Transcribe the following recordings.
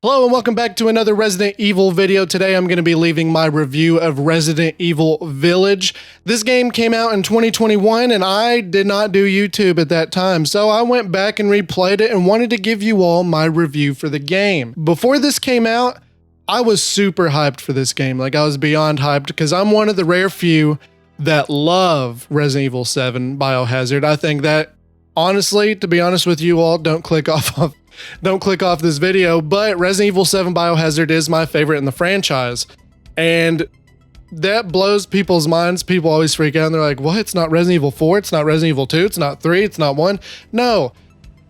Hello and welcome back to another Resident Evil video. Today I'm going to be leaving my review of Resident Evil Village. This game came out in 2021 and I did not do YouTube at that time, so I went back and replayed it and wanted to give you all my review for the game. Before this came out, I was super hyped for this game. Like, I was beyond hyped because I'm one of the rare few that love Resident Evil 7 Biohazard. I think that, honestly, to be honest with you all, don't click off this video, but Resident Evil 7 Biohazard is my favorite in the franchise. And that blows people's minds. People always freak out and they're like, what? It's not Resident Evil 4, it's not Resident Evil 2, it's not 3, it's not 1. No,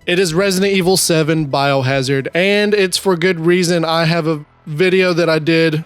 it is Resident Evil 7 Biohazard, and it's for good reason. I have a video that I did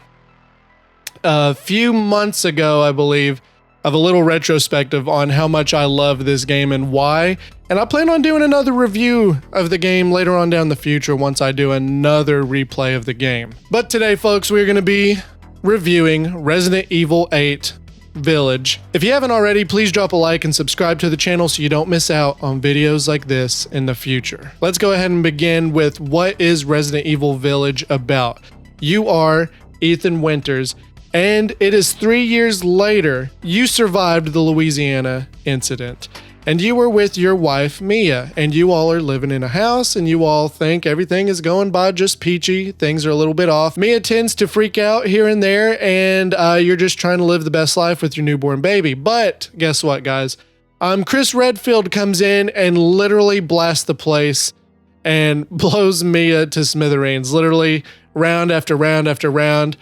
a few months ago, I believe, of a little retrospective on how much I love this game and why. And I plan on doing another review of the game later on down the future once I do another replay of the game. But today, folks, we're going to be reviewing Resident Evil 8 Village. If you haven't already, please drop a like and subscribe to the channel so you don't miss out on videos like this in the future. Let's go ahead and begin with what is Resident Evil Village about. You are Ethan Winters, and it is 3 years later you survived the Louisiana incident. And you were with your wife, Mia, and you all are living in a house and you all think everything is going by just peachy. Things are a little bit off. Mia tends to freak out here and there, and you're just trying to live the best life with your newborn baby. But guess what, guys? Chris Redfield comes in and literally blasts the place and blows Mia to smithereens. Literally round after round after round.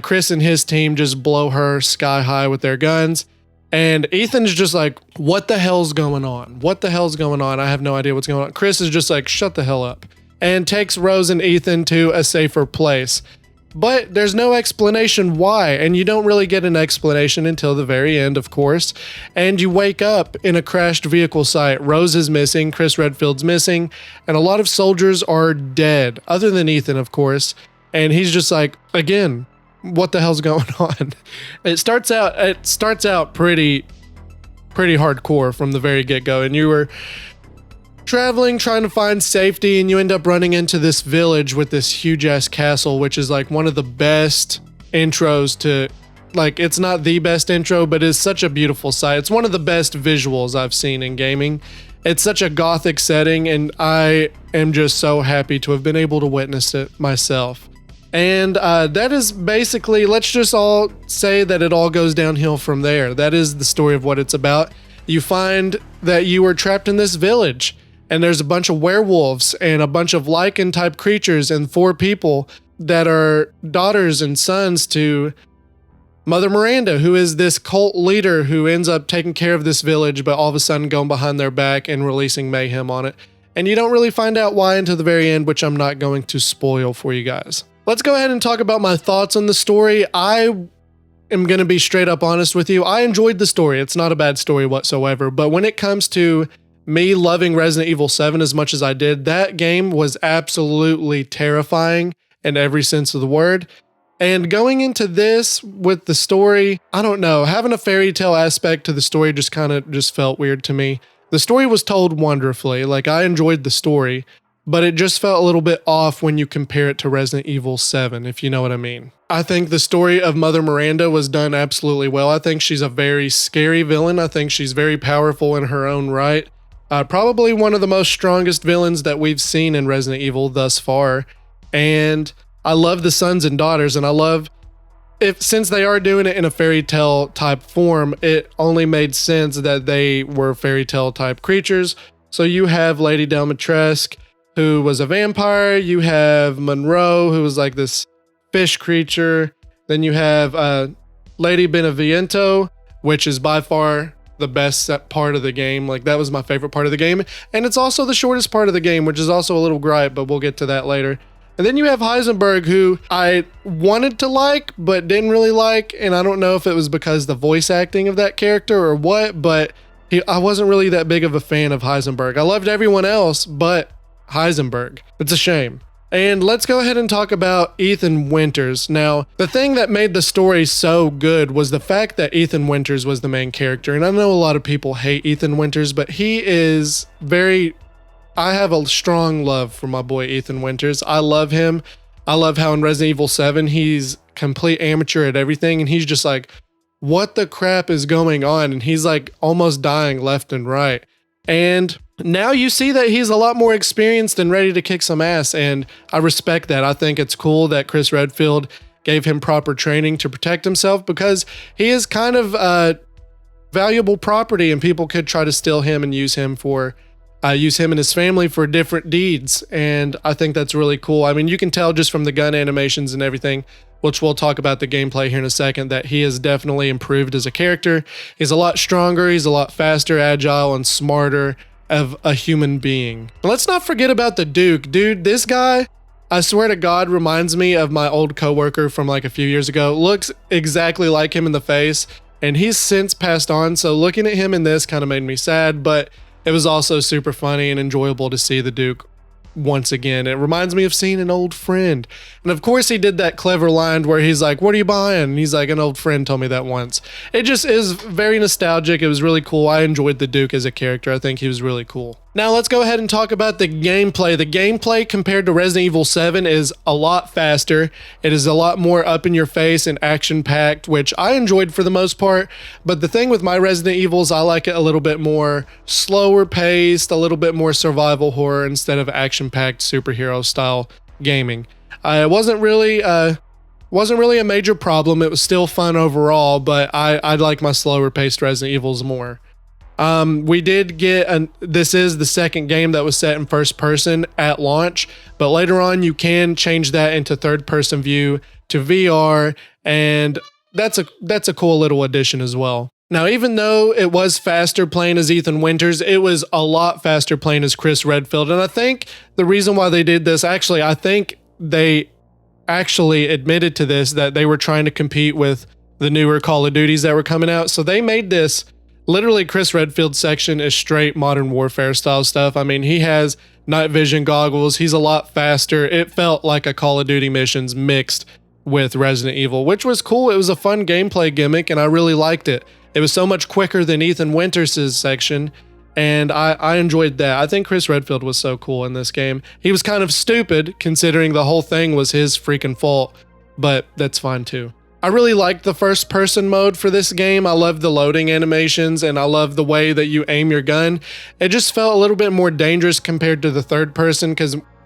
Chris and his team just blow her sky high with their guns. And Ethan's just like, what the hell's going on? What the hell's going on? I have no idea what's going on. Chris is just like, shut the hell up, and takes Rose and Ethan to a safer place. But there's no explanation why, and you don't really get an explanation until the very end, of course. And you wake up in a crashed vehicle site. Rose is missing, Chris Redfield's missing, and a lot of soldiers are dead, other than Ethan, of course. And he's just like, again, what the hell's going on? It starts out pretty hardcore from the very get-go, and you were traveling trying to find safety, and you end up running into this village with this huge ass castle, which is like one of the best intros to, like, it's not the best intro, but it's such a beautiful sight. It's one of the best visuals I've seen in gaming. It's such a gothic setting, and I am just so happy to have been able to witness it myself. And that is basically, let's just all say that it all goes downhill from there. That is the story of what it's about. You find that you are trapped in this village, and there's a bunch of werewolves and a bunch of Lycan type creatures and 4 people that are daughters and sons to Mother Miranda, who is this cult leader who ends up taking care of this village, but all of a sudden going behind their back and releasing mayhem on it. And you don't really find out why until the very end, which I'm not going to spoil for you guys. Let's go ahead and talk about my thoughts on the story. I am going to be straight up honest with you. I enjoyed the story. It's not a bad story whatsoever. But when it comes to me loving Resident Evil 7 as much as I did, that game was absolutely terrifying in every sense of the word. And going into this with the story, I don't know, having a fairy tale aspect to the story just felt weird to me. The story was told wonderfully. Like, I enjoyed the story, but it just felt a little bit off when you compare it to Resident Evil 7, if you know what I mean. I think the story of Mother Miranda was done absolutely well. I think she's a very scary villain. I think she's very powerful in her own right. Probably one of the most strongest villains that we've seen in Resident Evil thus far. And I love the sons and daughters, and I love, since they are doing it in a fairy tale type form, it only made sense that they were fairy tale type creatures. So you have Lady Dimitrescu, who was a vampire. You have Monroe, who was like this fish creature. Then you have Lady Beneviento, which is by far the best part of the game. Like, that was my favorite part of the game. And it's also the shortest part of the game, which is also a little gripe, but we'll get to that later. And then you have Heisenberg, who I wanted to like, but didn't really like. And I don't know if it was because the voice acting of that character or what, but I wasn't really that big of a fan of Heisenberg. I loved everyone else, but Heisenberg. It's a shame. And let's go ahead and talk about Ethan Winters. Now, the thing that made the story so good was the fact that Ethan Winters was the main character. And I know a lot of people hate Ethan Winters, but he is very... I have a strong love for my boy Ethan Winters. I love him. I love how in Resident Evil 7, he's complete amateur at everything, and he's just like, what the crap is going on? And he's like almost dying left and right. And now you see that he's a lot more experienced and ready to kick some ass, and I respect that. I think it's cool that Chris Redfield gave him proper training to protect himself, because he is kind of valuable property, and people could try to steal him and use him and his family for different deeds. And I think that's really cool. I mean, you can tell just from the gun animations and everything, which we'll talk about the gameplay here in a second, that he has definitely improved as a character. He's a lot stronger, he's a lot faster, agile, and smarter of a human being. But let's not forget about the Duke. Dude, this guy, I swear to God, reminds me of my old coworker from like a few years ago. Looks exactly like him in the face, and he's since passed on, so looking at him in this kind of made me sad, but it was also super funny and enjoyable to see the Duke once again. It reminds me of seeing an old friend. And of course he did that clever line where he's like, what are you buying? And he's like, an old friend told me that once. It just is very nostalgic. It was really cool. I enjoyed the Duke as a character. I think he was really cool. Now let's go ahead and talk about the gameplay. The gameplay compared to Resident Evil 7 is a lot faster. It is a lot more up in your face and action packed, which I enjoyed for the most part. But the thing with my Resident Evils, I like it a little bit more slower paced, a little bit more survival horror instead of action packed superhero style gaming. It wasn't really a major problem. It was still fun overall, but I like my slower paced Resident Evils more. We did get this is the second game that was set in first person at launch, but later on you can change that into third person view to VR, and that's a cool little addition as well. Now, even though it was faster playing as Ethan Winters, it was a lot faster playing as Chris Redfield. And I think the reason why they did this, I think they actually admitted to this, that they were trying to compete with the newer Call of Duties that were coming out. So they made this, literally Chris Redfield's section is straight Modern Warfare style stuff. I mean, he has night vision goggles. He's a lot faster. It felt like a Call of Duty missions mixed with Resident Evil, which was cool. It was a fun gameplay gimmick, and I really liked it. It was so much quicker than Ethan Winters' section, and I enjoyed that. I think Chris Redfield was so cool in this game. He was kind of stupid, considering the whole thing was his freaking fault, but that's fine too. I really liked the first person mode for this game. I love the loading animations, and I love the way that you aim your gun. It just felt a little bit more dangerous compared to the third person,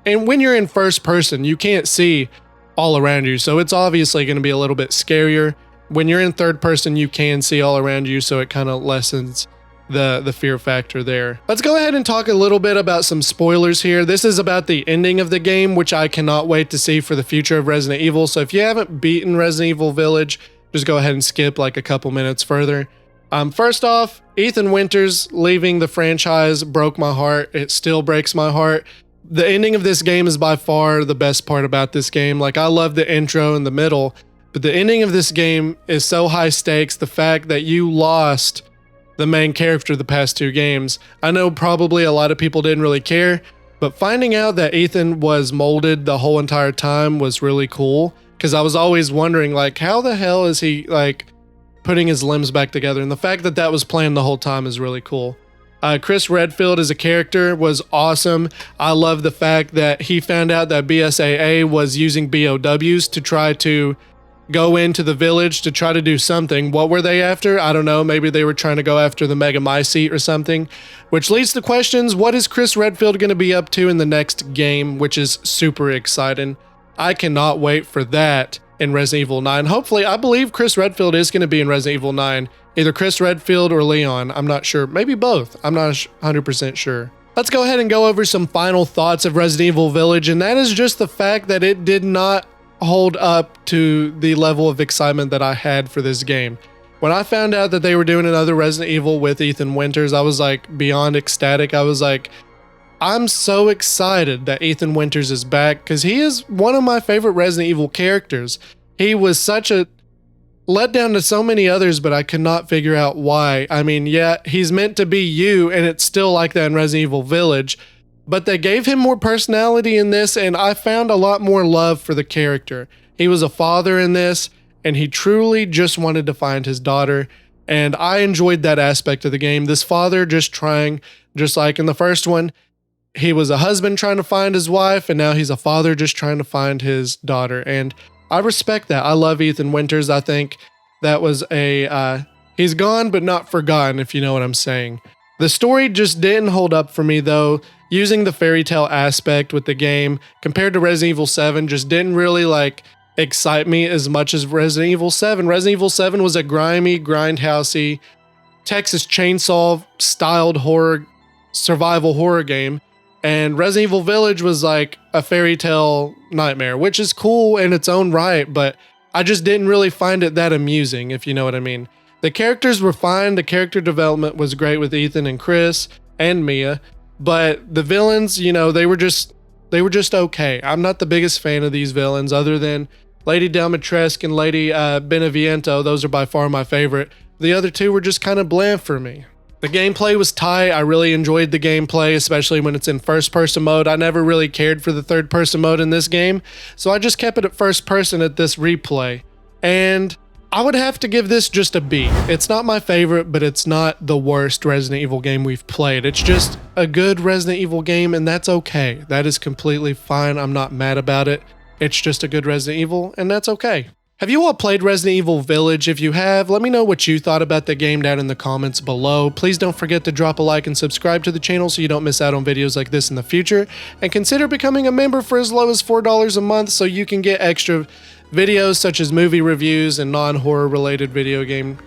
and when you're in first person, you can't see all around you, so it's obviously going to be a little bit scarier. When you're in third person, you can see all around you, so it kind of lessens the fear factor there. Let's go ahead and talk a little bit about some spoilers here. This is about the ending of the game, which I cannot wait to see for the future of Resident Evil. So if you haven't beaten Resident Evil Village, just go ahead and skip like a couple minutes further. First off, Ethan Winters leaving the franchise broke my heart. It still breaks my heart. The ending of this game is by far the best part about this game. Like, I love the intro and the middle, but the ending of this game is so high stakes. The fact that you lost the main character the past two games. I know probably a lot of people didn't really care, but finding out that Ethan was molded the whole entire time was really cool, because I was always wondering, like, how the hell is he, like, putting his limbs back together? And the fact that that was planned the whole time is really cool. Chris Redfield as a character was awesome. I love the fact that he found out that BSAA was using BOWs to try to go into the village to try to do something. What were they after? I don't know. Maybe they were trying to go after the Mega Mycete or something, which leads to questions. What is Chris Redfield going to be up to in the next game, which is super exciting. I cannot wait for that in Resident Evil 9. Hopefully, I believe Chris Redfield is going to be in Resident Evil 9. Either Chris Redfield or Leon. I'm not sure. Maybe both. I'm not 100% sure. Let's go ahead and go over some final thoughts of Resident Evil Village, and that is just the fact that it did not hold up to the level of excitement that I had for this game. When I found out that they were doing another Resident Evil with Ethan Winters, I was like beyond ecstatic. I was like, I'm so excited that Ethan Winters is back, because he is one of my favorite Resident Evil characters. He was such a letdown to so many others, but I could not figure out why. I mean, yeah, he's meant to be you, and it's still like that in Resident Evil Village, but they gave him more personality in this, and I found a lot more love for the character. He was a father in this, and he truly just wanted to find his daughter, and I enjoyed that aspect of the game. This father just trying, just like in the first one, he was a husband trying to find his wife, and now he's a father just trying to find his daughter. And I respect that. I love Ethan Winters. I think that was he's gone but not forgotten, if you know what I'm saying. The story just didn't hold up for me though. Using the fairy tale aspect with the game compared to Resident Evil 7 just didn't really like excite me as much as Resident Evil 7. Resident Evil 7 was a grimy, grindhousey, Texas Chainsaw styled horror, survival horror game. And Resident Evil Village was like a fairy tale nightmare, which is cool in its own right, but I just didn't really find it that amusing, if you know what I mean. The characters were fine. The character development was great with Ethan and Chris and Mia, but the villains, you know, they were just okay. I'm not the biggest fan of these villains other than Lady Dimitrescu and Lady Beneviento. Those are by far my favorite. The other two were just kind of bland for me. The gameplay was tight. I really enjoyed the gameplay, especially when it's in first-person mode. I never really cared for the third-person mode in this game, so I just kept it at first-person at this replay. And I would have to give this just a B. It's not my favorite, but it's not the worst Resident Evil game we've played. It's just a good Resident Evil game, and that's okay. That is completely fine. I'm not mad about it. It's just a good Resident Evil, and that's okay. Have you all played Resident Evil Village? If you have, let me know what you thought about the game down in the comments below. Please don't forget to drop a like and subscribe to the channel so you don't miss out on videos like this in the future. And consider becoming a member for as low as $4 a month so you can get extra videos such as movie reviews and non-horror related video game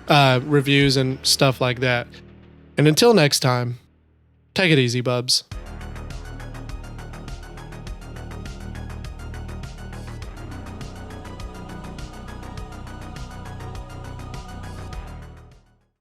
reviews and stuff like that. And until next time, take it easy, bubs.